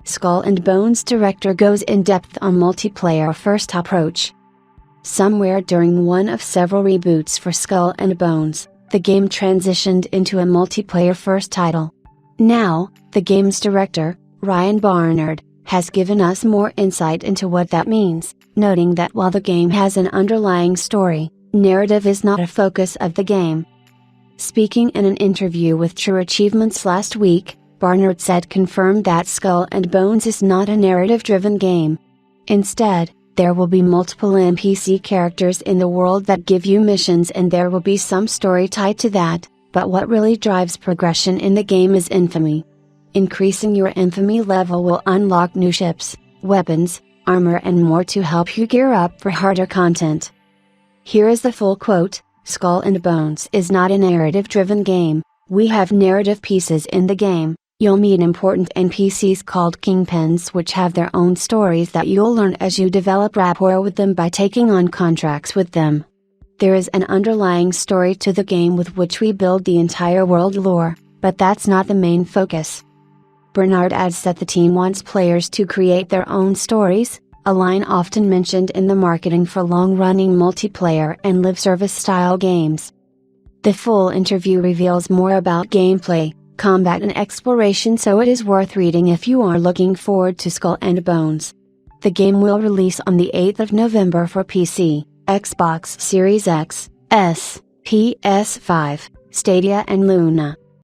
Skull and Bones director goes in depth on multiplayer first approach. Somewhere during one of several reboots for Skull and Bones, the game transitioned into a multiplayer first title. Now, the game's director, Ryan Barnard, has given us more insight into what that means, noting that while the game has an underlying story, narrative is not a focus of the game. Speaking in an interview with True Achievements last week, Barnard confirmed that Skull and Bones is not a narrative-driven game. Instead, there will be multiple NPC characters in the world that give you missions and there will be some story tied to that, but what really drives progression in the game is infamy. Increasing your infamy level will unlock new ships, weapons, armor and more to help you gear up for harder content. Here is the full quote: "Skull and Bones is not a narrative-driven game. We have narrative pieces in the game. You'll meet important NPCs called Kingpins which have their own stories that you'll learn as you develop rapport with them by taking on contracts with them. There is an underlying story to the game with which we build the entire world lore, but that's not the main focus." Barnard adds that the team wants players to create their own stories, a line often mentioned in the marketing for long-running multiplayer and live service style games. The full interview reveals more about gameplay, combat and exploration, so it is worth reading if you are looking forward to Skull and Bones. The game will release on the 8th of November for PC, Xbox Series X, S, PS5, Stadia and Luna.